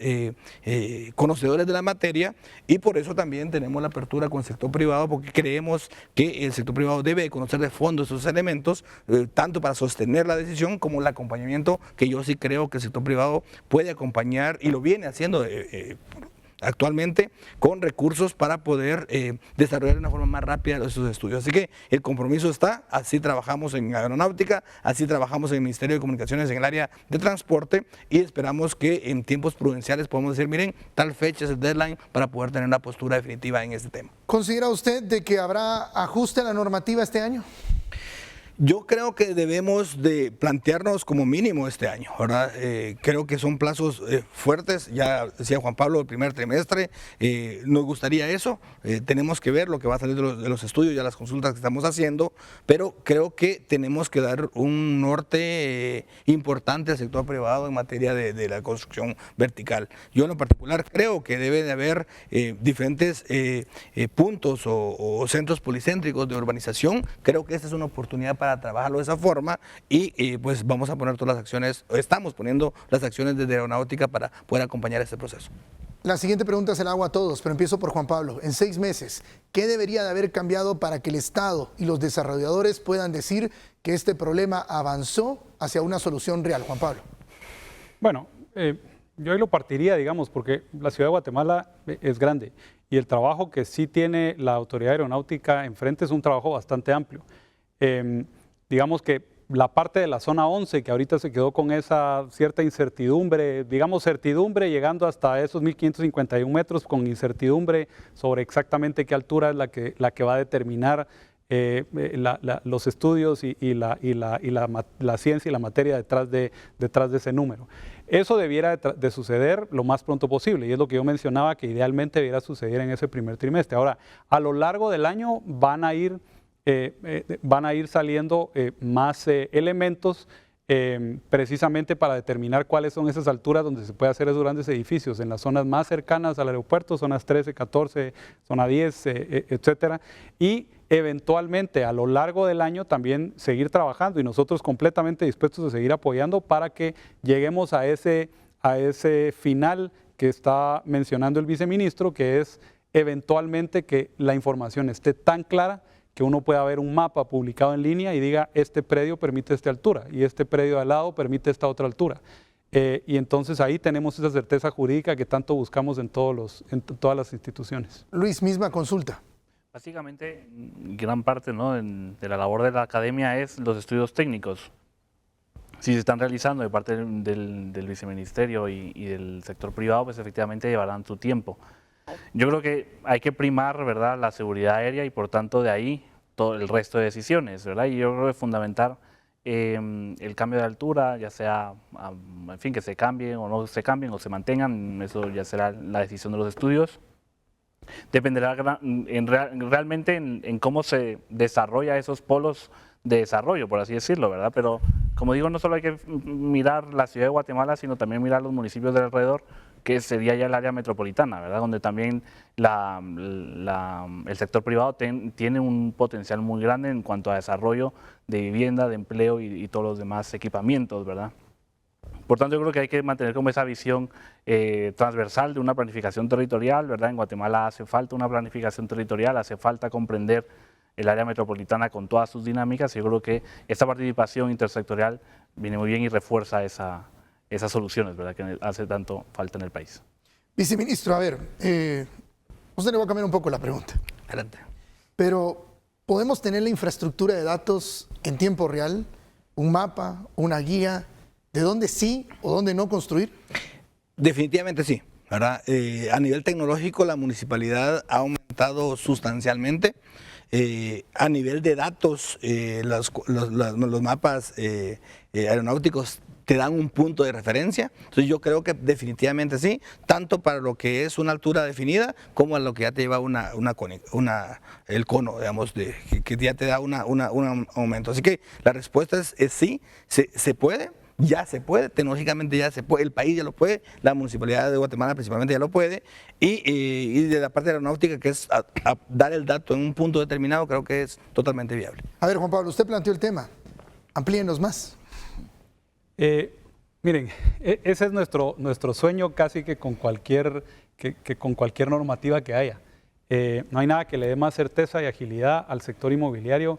conocedores de la materia, y por eso también tenemos la apertura con el sector privado, porque creemos que el sector privado debe conocer de fondo esos elementos, tanto para sostener la decisión como el acompañamiento, que yo sí creo que el sector privado puede acompañar y lo viene haciendo actualmente con recursos para poder desarrollar de una forma más rápida esos estudios. Así que el compromiso está, así trabajamos en aeronáutica, así trabajamos en el Ministerio de Comunicaciones en el área de transporte, y esperamos que en tiempos prudenciales podamos decir, miren, tal fecha es el deadline para poder tener una postura definitiva en este tema. ¿Considera usted de que habrá ajuste a la normativa este año? Yo creo que debemos de plantearnos como mínimo este año, ¿verdad? Creo que son plazos fuertes, ya decía Juan Pablo, el primer trimestre, nos gustaría eso, tenemos que ver lo que va a salir de los estudios y las consultas que estamos haciendo, pero creo que tenemos que dar un norte importante al sector privado en materia de la construcción vertical. Yo en lo particular creo que debe de haber diferentes puntos o centros policéntricos de urbanización. Creo que esta es una oportunidad para trabajarlo de esa forma, y pues vamos a poner todas las acciones, estamos poniendo las acciones desde aeronáutica para poder acompañar este proceso. La siguiente pregunta se la hago a todos, pero empiezo por Juan Pablo. En 6 meses, ¿qué debería de haber cambiado para que el Estado y los desarrolladores puedan decir que este problema avanzó hacia una solución real? Juan Pablo. Bueno, yo ahí lo partiría, digamos, porque la ciudad de Guatemala es grande, y el trabajo que sí tiene la Autoridad Aeronáutica enfrente es un trabajo bastante amplio. Digamos que la parte de la zona 11, que ahorita se quedó con esa cierta incertidumbre, digamos certidumbre llegando hasta esos 1.551 metros, con incertidumbre sobre exactamente qué altura es la que va a determinar los estudios y la ciencia y la materia detrás de ese número. Eso debiera de suceder lo más pronto posible, y es lo que yo mencionaba, que idealmente debiera suceder en ese primer trimestre. Ahora, a lo largo del año van a ir saliendo más elementos precisamente para determinar cuáles son esas alturas donde se puede hacer esos grandes edificios, en las zonas más cercanas al aeropuerto, zonas 13, 14, zona 10, etcétera, y eventualmente a lo largo del año también seguir trabajando, y nosotros completamente dispuestos a seguir apoyando para que lleguemos a ese final que está mencionando el viceministro, que es eventualmente que la información esté tan clara que uno pueda ver un mapa publicado en línea y diga, este predio permite esta altura y este predio de al lado permite esta otra altura. Y entonces ahí tenemos esa certeza jurídica que tanto buscamos en todas las instituciones. Luis, misma consulta. Básicamente, gran parte, ¿no?, de la labor de la academia es los estudios técnicos. Si se están realizando de parte del viceministerio y del sector privado, pues efectivamente llevarán su tiempo. Yo creo que hay que primar, ¿verdad?, la seguridad aérea, y por tanto de ahí todo el resto de decisiones, ¿verdad? Y yo creo que es fundamental el cambio de altura, ya sea, en fin, que se cambien o no se cambien o se mantengan, eso ya será la decisión de los estudios. Dependerá realmente en cómo se desarrolla esos polos de desarrollo, por así decirlo, ¿verdad? Pero como digo, no solo hay que mirar la ciudad de Guatemala, sino también mirar los municipios del alrededor, que sería ya el área metropolitana, ¿verdad? Donde también el sector privado tiene un potencial muy grande en cuanto a desarrollo de vivienda, de empleo y todos los demás equipamientos, ¿verdad? Por tanto, yo creo que hay que mantener como esa visión transversal de una planificación territorial, ¿verdad? En Guatemala hace falta una planificación territorial, hace falta comprender el área metropolitana con todas sus dinámicas, y yo creo que esta participación intersectorial viene muy bien y refuerza esas soluciones, ¿verdad?, que hace tanto falta en el país. Viceministro, a ver, usted le va a cambiar un poco la pregunta. Adelante. Pero, ¿podemos tener la infraestructura de datos en tiempo real? ¿Un mapa, una guía? ¿De dónde sí o dónde no construir? Definitivamente sí, ¿verdad? A nivel tecnológico, la municipalidad ha aumentado sustancialmente. A nivel de datos, los mapas aeronáuticos te dan un punto de referencia. Entonces yo creo que definitivamente sí, tanto para lo que es una altura definida como a lo que ya te lleva el cono, digamos, que ya te da un aumento. Así que la respuesta es sí, se puede. Ya se puede, tecnológicamente ya se puede, el país ya lo puede, la municipalidad de Guatemala principalmente ya lo puede, y de la parte de la aeronáutica, que es a dar el dato en un punto determinado, creo que es totalmente viable. A ver, Juan Pablo, usted planteó el tema, amplíenos más. Miren, ese es nuestro sueño casi que con cualquier normativa que haya. No hay nada que le dé más certeza y agilidad al sector inmobiliario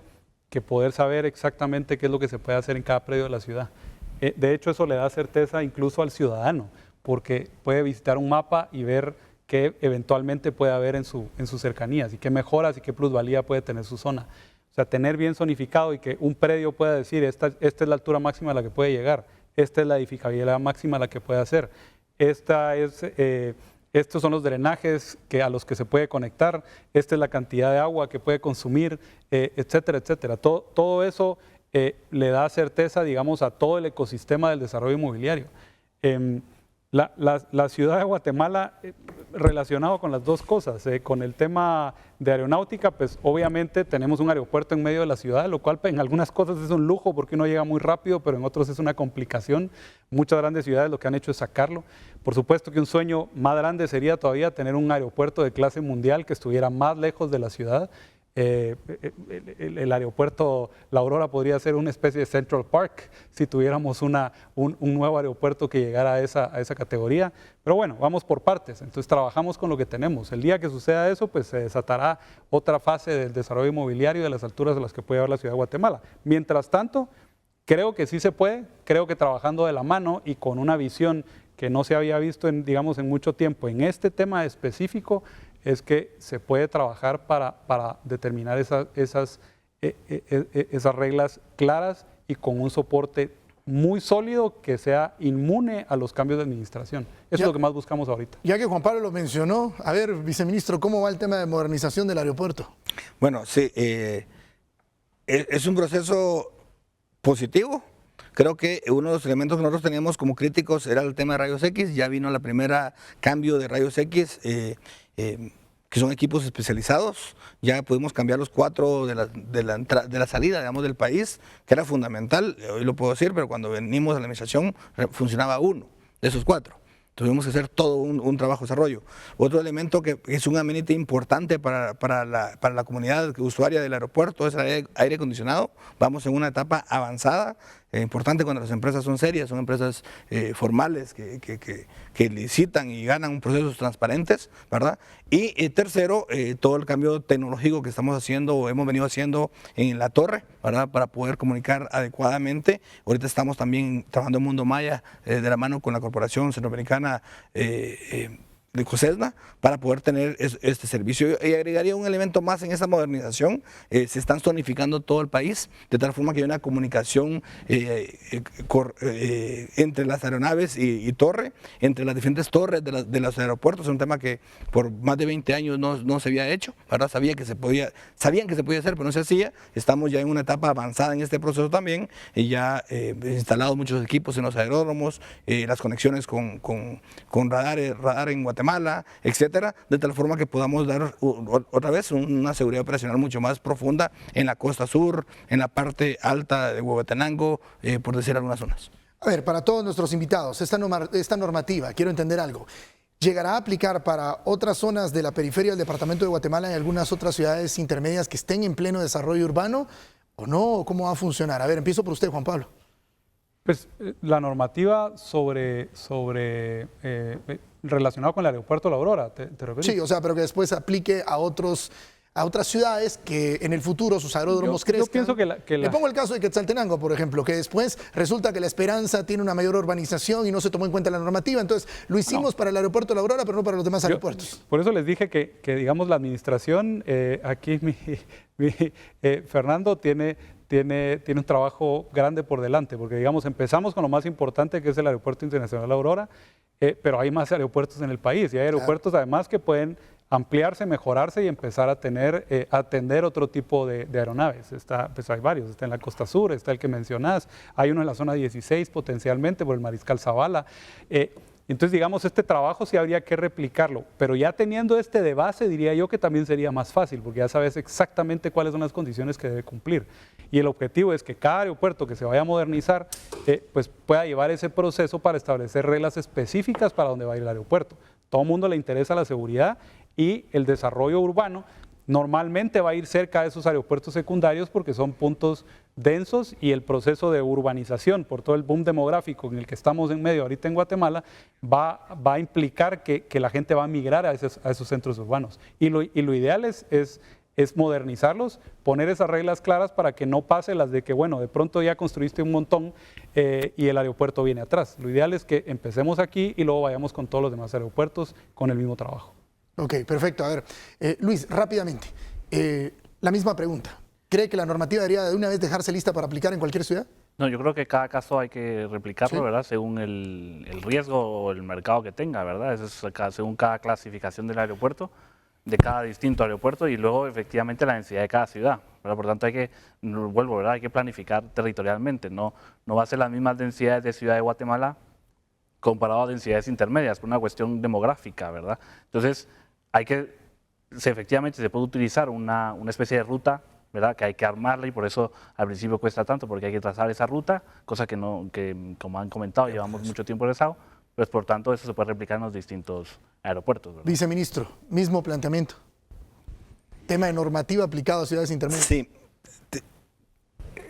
que poder saber exactamente qué es lo que se puede hacer en cada predio de la ciudad. De hecho, eso le da certeza incluso al ciudadano, porque puede visitar un mapa y ver qué eventualmente puede haber en sus cercanías y qué mejoras y qué plusvalía puede tener su zona. O sea, tener bien zonificado y que un predio pueda decir, esta es la altura máxima a la que puede llegar, esta es la edificabilidad máxima a la que puede hacer, estos son los drenajes a los que se puede conectar, esta es la cantidad de agua que puede consumir, etcétera, etcétera. Todo eso le da certeza, digamos, a todo el ecosistema del desarrollo inmobiliario. La ciudad de Guatemala, relacionado con las dos cosas, con el tema de aeronáutica, pues obviamente tenemos un aeropuerto en medio de la ciudad, lo cual en algunas cosas es un lujo porque uno llega muy rápido, pero en otros es una complicación. Muchas grandes ciudades lo que han hecho es sacarlo. Por supuesto que un sueño más grande sería todavía tener un aeropuerto de clase mundial que estuviera más lejos de la ciudad. El aeropuerto La Aurora podría ser una especie de Central Park si tuviéramos un nuevo aeropuerto que llegara a esa categoría. Pero bueno, vamos por partes, entonces trabajamos con lo que tenemos. El día que suceda eso, pues se desatará otra fase del desarrollo inmobiliario de las alturas a las que puede llevar la ciudad de Guatemala. Mientras tanto, creo que sí se puede, creo que trabajando de la mano y con una visión que no se había visto en mucho tiempo en este tema específico, es que se puede trabajar para determinar esas reglas claras y con un soporte muy sólido que sea inmune a los cambios de administración. Eso es lo que más buscamos ahorita. Ya que Juan Pablo lo mencionó, a ver, viceministro, ¿cómo va el tema de modernización del aeropuerto? Bueno, sí, es un proceso positivo. Creo que uno de los elementos que nosotros teníamos como críticos era el tema de rayos X. Ya vino la primera cambio de rayos X, que son equipos especializados. Ya pudimos cambiar los 4 de la salida, digamos, del país, que era fundamental, hoy lo puedo decir, pero cuando venimos a la administración funcionaba 1 de esos 4. Tuvimos que hacer todo un trabajo de desarrollo. Otro elemento que es un amenity importante para la comunidad usuaria del aeropuerto es el aire acondicionado. Vamos en una etapa avanzada, importante cuando las empresas son serias, son empresas formales que licitan y ganan procesos transparentes, ¿verdad? Y tercero, todo el cambio tecnológico que estamos haciendo o hemos venido haciendo en la torre, ¿verdad? Para poder comunicar adecuadamente. Ahorita estamos también trabajando en Mundo Maya de la mano con la Corporación Centroamericana de COSESNA para poder tener este servicio. Y agregaría un elemento más en esa modernización. Se están zonificando todo el país, de tal forma que hay una comunicación entre las aeronaves y torre, entre las diferentes torres de los aeropuertos. Es un tema que por más de 20 años no se había hecho, ¿verdad? Sabían que se podía hacer, pero no se hacía. Estamos ya en una etapa avanzada en este proceso también, y ya instalados muchos equipos en los aeródromos, las conexiones con radar en Guatemala. Guatemala, etcétera, de tal forma que podamos dar otra vez una seguridad operacional mucho más profunda en la costa sur, en la parte alta de Huehuetenango, por decir algunas zonas. A ver, para todos nuestros invitados, esta normativa, quiero entender algo. ¿Llegará a aplicar para otras zonas de la periferia del departamento de Guatemala y algunas otras ciudades intermedias que estén en pleno desarrollo urbano o no? ¿Cómo va a funcionar? A ver, empiezo por usted, Juan Pablo. Pues la normativa relacionada con el aeropuerto de La Aurora, ¿te refieres? Sí, o sea, pero que después aplique a otras ciudades que en el futuro sus aeródromos crezcan. Yo pienso que Le pongo el caso de Quetzaltenango, por ejemplo, que después resulta que La Esperanza tiene una mayor urbanización y no se tomó en cuenta la normativa, entonces lo hicimos para el aeropuerto de La Aurora, pero no para los demás aeropuertos. Por eso les dije que digamos, la administración, aquí Fernando tiene un trabajo grande por delante, porque digamos, empezamos con lo más importante, que es el Aeropuerto Internacional Aurora, pero hay más aeropuertos en el país y hay aeropuertos además que pueden ampliarse, mejorarse y empezar a atender otro tipo de aeronaves. Pues hay varios, está en la costa sur, está el que mencionás, hay uno en la zona 16 potencialmente por el Mariscal Zavala. Entonces, digamos, este trabajo sí habría que replicarlo, pero ya teniendo este de base, diría yo que también sería más fácil, porque ya sabes exactamente cuáles son las condiciones que debe cumplir. Y el objetivo es que cada aeropuerto que se vaya a modernizar, pues pueda llevar ese proceso para establecer reglas específicas para dónde va a ir el aeropuerto. Todo el mundo le interesa la seguridad y el desarrollo urbano normalmente va a ir cerca de esos aeropuertos secundarios porque son puntos densos y el proceso de urbanización por todo el boom demográfico en el que estamos en medio ahorita en Guatemala va a implicar que la gente va a migrar a esos centros urbanos. Y lo ideal es modernizarlos, poner esas reglas claras para que no pase las de que, bueno, de pronto ya construiste un montón y el aeropuerto viene atrás. Lo ideal es que empecemos aquí y luego vayamos con todos los demás aeropuertos con el mismo trabajo. Ok, perfecto. A ver, Luis, rápidamente, la misma pregunta. ¿Cree que la normativa debería de una vez dejarse lista para aplicar en cualquier ciudad? No, yo creo que cada caso hay que replicarlo, Sí. ¿verdad? Según el riesgo o el mercado que tenga, ¿verdad? Eso es según cada clasificación del aeropuerto, de cada distinto aeropuerto y luego efectivamente la densidad de cada ciudad, ¿verdad? Por tanto, ¿verdad? Hay que planificar territorialmente, no va a ser las mismas densidades de Ciudad de Guatemala comparado a densidades intermedias, por una cuestión demográfica, ¿verdad? Entonces, efectivamente se puede utilizar una especie de ruta, ¿verdad? Que hay que armarla y por eso al principio cuesta tanto, porque hay que trazar esa ruta, cosa que como han comentado, llevamos mucho tiempo rezado, pues por tanto eso se puede replicar en los distintos aeropuertos, ¿verdad? Viceministro, mismo planteamiento. Tema de normativa aplicado a ciudades intermedias. Sí,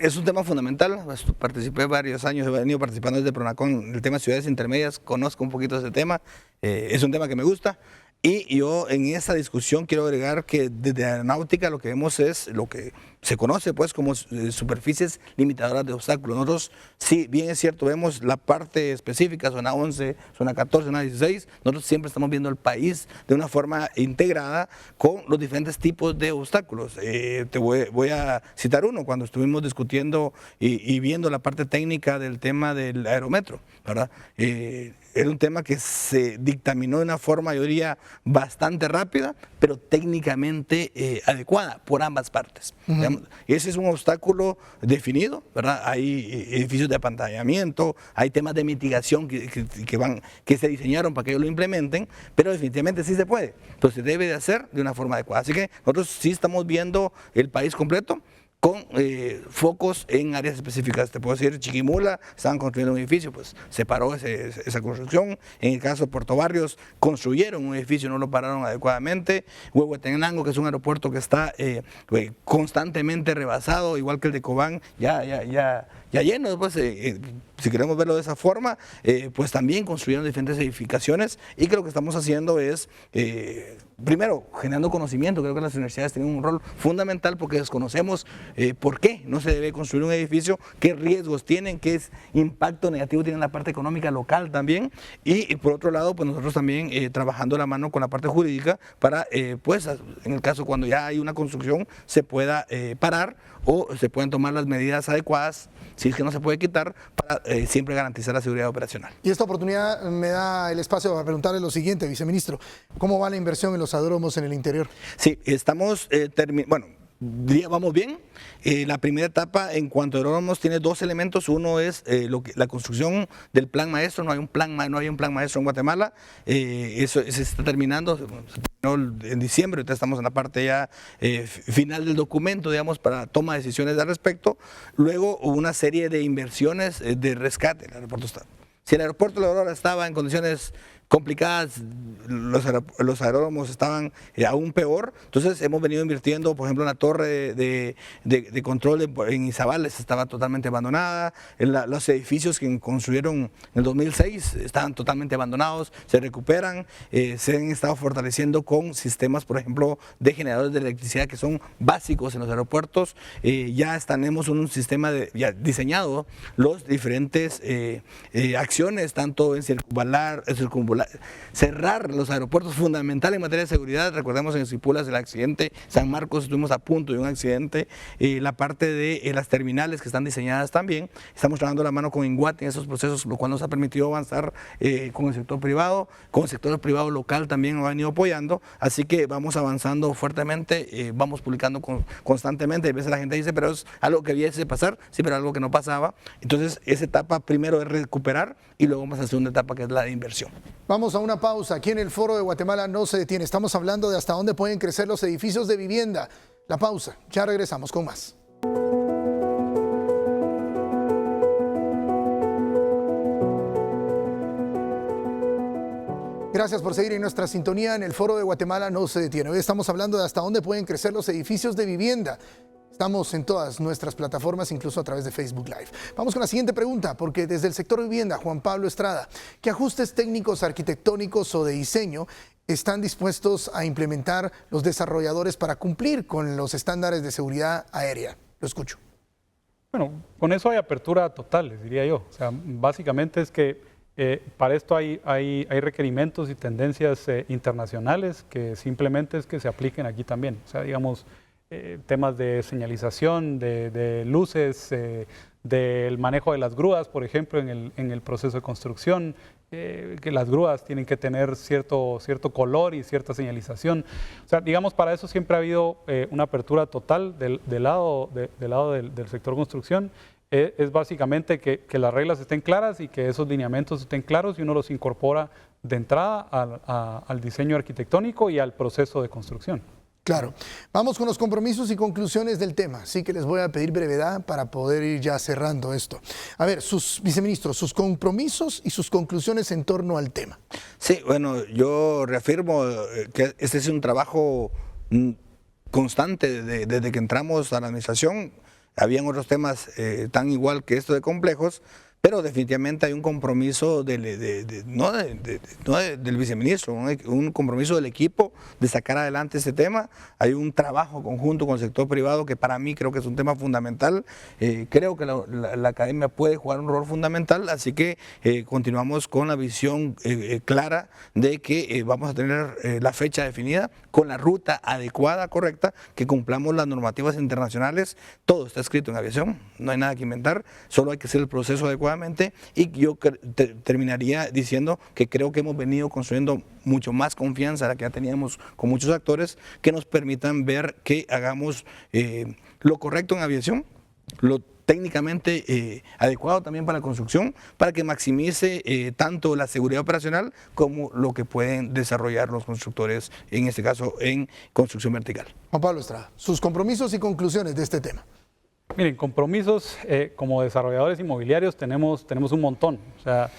es un tema fundamental. Participé varios años, he venido participando desde Pronacon en el tema de ciudades intermedias, conozco un poquito ese tema, es un tema que me gusta. Y yo en esa discusión quiero agregar que desde aeronáutica lo que vemos es lo que se conoce pues como superficies limitadoras de obstáculos. Nosotros, sí, bien es cierto, vemos la parte específica, zona 11, zona 14, zona 16, nosotros siempre estamos viendo el país de una forma integrada con los diferentes tipos de obstáculos. Te voy a citar uno, cuando estuvimos discutiendo y viendo la parte técnica del tema del aerometro, ¿verdad? Era un tema que se dictaminó de una forma, yo diría, bastante rápida, pero técnicamente adecuada por ambas partes. Digamos, ese es un obstáculo definido, ¿verdad? Hay edificios de apantallamiento, hay temas de mitigación que se diseñaron para que ellos lo implementen, pero definitivamente sí se puede. Entonces se debe de hacer de una forma adecuada. Así que nosotros sí estamos viendo el país completo, con focos en áreas específicas. Te puedo decir, Chiquimula, estaban construyendo un edificio, pues se paró esa construcción. En el caso de Puerto Barrios, construyeron un edificio, no lo pararon adecuadamente. Huehuetenango, que es un aeropuerto que está constantemente rebasado, igual que el de Cobán, ya lleno. Pues, si queremos verlo de esa forma, pues también construyeron diferentes edificaciones y que lo que estamos haciendo es, primero, generando conocimiento. Creo que las universidades tienen un rol fundamental porque desconocemos por qué no se debe construir un edificio, qué riesgos tienen, qué impacto negativo tiene en la parte económica local también. Y por otro lado, pues nosotros también trabajando la mano con la parte jurídica para, pues, en el caso cuando ya hay una construcción, se pueda parar o se pueden tomar las medidas adecuadas, si es que no se puede quitar, para siempre garantizar la seguridad operacional. Y esta oportunidad me da el espacio para preguntarle lo siguiente, viceministro. ¿Cómo va la inversión en los aeródromos en el interior? Sí, estamos, bueno, vamos bien. La primera etapa en cuanto a aeródromos tiene dos elementos. Uno es la construcción del plan maestro. No hay un plan maestro en Guatemala. Eso se está terminando. Se terminó en diciembre. Ahorita estamos en la parte ya final del documento, digamos, para toma de decisiones al respecto. Luego una serie de inversiones de rescate. Si el aeropuerto de La Aurora estaba en condiciones complicadas, los aeródromos estaban aún peor. Entonces hemos venido invirtiendo, por ejemplo, en la torre de control en Izabal estaba totalmente abandonada. Los edificios que construyeron en el 2006 estaban totalmente abandonados, se recuperan, se han estado fortaleciendo con sistemas, por ejemplo, de generadores de electricidad que son básicos en los aeropuertos. Ya tenemos un sistema ya diseñado, los diferentes acciones, tanto en circunvalar, cerrar los aeropuertos, fundamental en materia de seguridad. Recordemos en Esquipulas el accidente, San Marcos estuvimos a punto de un accidente, la parte de las terminales que están diseñadas también. Estamos trabajando la mano con Inguat en esos procesos, lo cual nos ha permitido avanzar con el sector privado local también nos ha venido apoyando, así que vamos avanzando fuertemente, vamos publicando constantemente. A veces la gente dice, pero es algo que viese pasar, sí, pero algo que no pasaba. Entonces esa etapa primero es recuperar y luego vamos a la segunda etapa, que es la de inversión. Vamos a una pausa. Aquí en el Foro de Guatemala no se detiene. Estamos hablando de hasta dónde pueden crecer los edificios de vivienda. La pausa. Ya regresamos con más. Gracias por seguir en nuestra sintonía. En el Foro de Guatemala no se detiene. Hoy estamos hablando de hasta dónde pueden crecer los edificios de vivienda. Estamos en todas nuestras plataformas, incluso a través de Facebook Live. Vamos con la siguiente pregunta, porque desde el sector vivienda, Juan Pablo Estrada, ¿qué ajustes técnicos, arquitectónicos o de diseño están dispuestos a implementar los desarrolladores para cumplir con los estándares de seguridad aérea? Lo escucho. Bueno, con eso hay apertura total, les diría yo. O sea, básicamente es que para esto hay requerimientos y tendencias internacionales que simplemente es que se apliquen aquí también. O sea, digamos, temas de señalización, de luces, del manejo de las grúas, por ejemplo, en el proceso de construcción, que las grúas tienen que tener cierto color y cierta señalización. O sea, digamos, para eso siempre ha habido una apertura total del lado del sector construcción. Es básicamente que las reglas estén claras y que esos lineamientos estén claros y uno los incorpora de entrada al diseño arquitectónico y al proceso de construcción. Claro. Vamos con los compromisos y conclusiones del tema. Así que les voy a pedir brevedad para poder ir ya cerrando esto. A ver, sus viceministros, sus compromisos y sus conclusiones en torno al tema. Sí, bueno, yo reafirmo que este es un trabajo constante desde que entramos a la administración. Habían otros temas tan igual que esto de complejos, pero definitivamente hay un compromiso no del viceministro, un compromiso del equipo de sacar adelante este tema. Hay un trabajo conjunto con el sector privado que para mí creo que es un tema fundamental. Creo que la academia puede jugar un rol fundamental, así que continuamos con la visión clara de que vamos a tener la fecha definida con la ruta adecuada, correcta, que cumplamos las normativas internacionales. Todo está escrito en aviación, no hay nada que inventar, solo hay que hacer el proceso adecuadamente. Y yo terminaría diciendo que creo que hemos venido construyendo mucho más confianza de la que ya teníamos con muchos actores que nos permitan ver que hagamos lo correcto en aviación, lo técnicamente adecuado también para la construcción, para que maximice tanto la seguridad operacional como lo que pueden desarrollar los constructores, en este caso en construcción vertical. Juan Pablo Estrada, sus compromisos y conclusiones de este tema. Miren, compromisos como desarrolladores inmobiliarios tenemos un montón. O sea,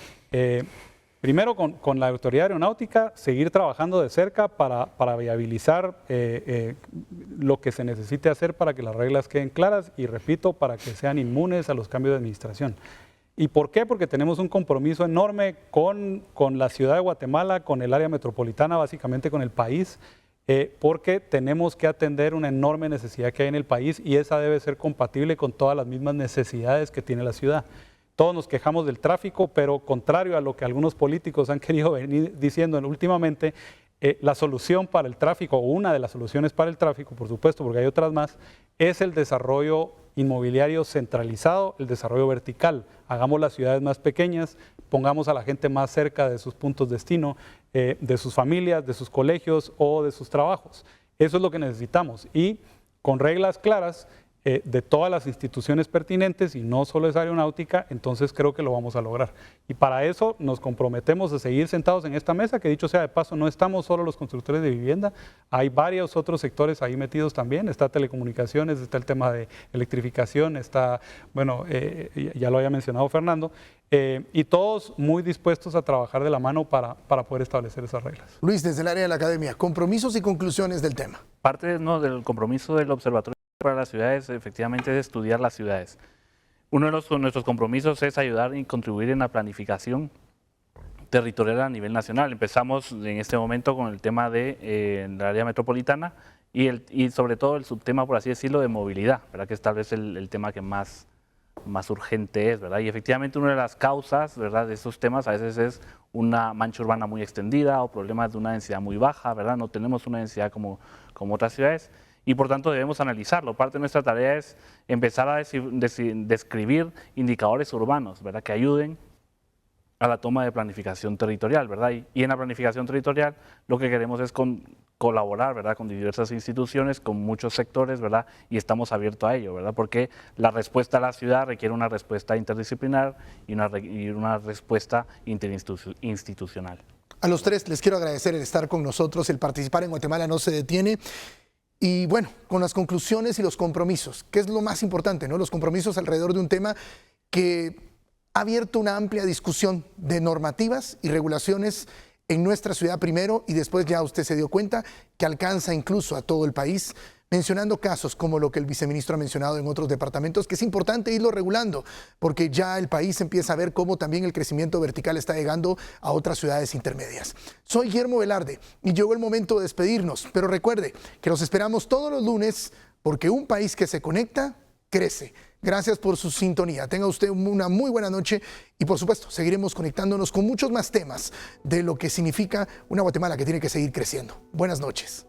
primero con la Autoridad Aeronáutica, seguir trabajando de cerca para viabilizar lo que se necesite hacer para que las reglas queden claras y, repito, para que sean inmunes a los cambios de administración. ¿Y por qué? Porque tenemos un compromiso enorme con la ciudad de Guatemala, con el área metropolitana, básicamente con el país, porque tenemos que atender una enorme necesidad que hay en el país y esa debe ser compatible con todas las mismas necesidades que tiene la ciudad. Todos nos quejamos del tráfico, pero contrario a lo que algunos políticos han querido venir diciendo últimamente, la solución para el tráfico, o una de las soluciones para el tráfico, por supuesto, porque hay otras más, es el desarrollo inmobiliario centralizado, el desarrollo vertical. Hagamos las ciudades más pequeñas, pongamos a la gente más cerca de sus puntos de destino, de sus familias, de sus colegios o de sus trabajos. Eso es lo que necesitamos. Y con reglas claras de todas las instituciones pertinentes y no solo es aeronáutica, entonces creo que lo vamos a lograr. Y para eso nos comprometemos a seguir sentados en esta mesa, que dicho sea de paso, no estamos solo los constructores de vivienda, hay varios otros sectores ahí metidos también, está telecomunicaciones, está el tema de electrificación, está, bueno, ya lo había mencionado Fernando, y todos muy dispuestos a trabajar de la mano para poder establecer esas reglas. Luis, desde el área de la academia, compromisos y conclusiones del tema. Parte del compromiso del Observatorio para las Ciudades, efectivamente, es estudiar las ciudades. Uno de nuestros compromisos es ayudar y contribuir en la planificación territorial a nivel nacional. Empezamos en este momento con el tema del área metropolitana y sobre todo el subtema, por así decirlo, de movilidad, ¿verdad? Que es tal vez el tema que más urgente es, ¿verdad? Y efectivamente una de las causas, ¿verdad?, de esos temas a veces es una mancha urbana muy extendida o problemas de una densidad muy baja, ¿verdad? No tenemos una densidad como otras ciudades y por tanto debemos analizarlo. Parte de nuestra tarea es empezar a describir indicadores urbanos, ¿verdad?, que ayuden a la toma de planificación territorial, ¿verdad? Y en la planificación territorial lo que queremos es colaborar, ¿verdad?, con diversas instituciones, con muchos sectores, ¿verdad?, y estamos abiertos a ello, ¿verdad?, porque la respuesta a la ciudad requiere una respuesta interdisciplinar y una respuesta interinstitucional. A los tres les quiero agradecer el estar con nosotros, el participar en Guatemala no se detiene. Y bueno, con las conclusiones y los compromisos, que es lo más importante, ¿no? Los compromisos alrededor de un tema que ha abierto una amplia discusión de normativas y regulaciones en nuestra ciudad primero y después ya usted se dio cuenta que alcanza incluso a todo el país, mencionando casos como lo que el viceministro ha mencionado en otros departamentos, que es importante irlo regulando, porque ya el país empieza a ver cómo también el crecimiento vertical está llegando a otras ciudades intermedias. Soy Guillermo Velarde y llegó el momento de despedirnos, pero recuerde que los esperamos todos los lunes porque un país que se conecta, crece. Gracias por su sintonía. Tenga usted una muy buena noche y por supuesto seguiremos conectándonos con muchos más temas de lo que significa una Guatemala que tiene que seguir creciendo. Buenas noches.